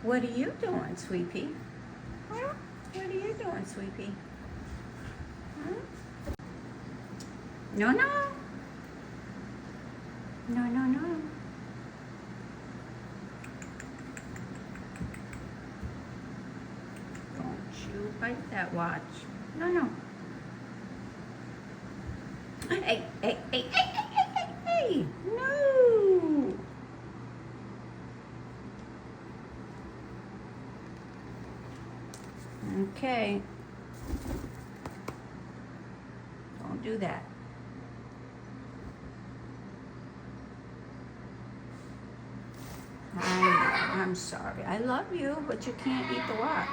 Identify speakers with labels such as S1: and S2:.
S1: What are you doing, Sweet Pea? Huh? What are you doing, Sweet Pea? Huh? No, no. No, no, no. Don't you bite that watch. No, no. Hey, hey, hey, hey, hey, hey, hey, hey. No. Okay. Don't do that. I'm sorry. I love you, but you can't eat the watch.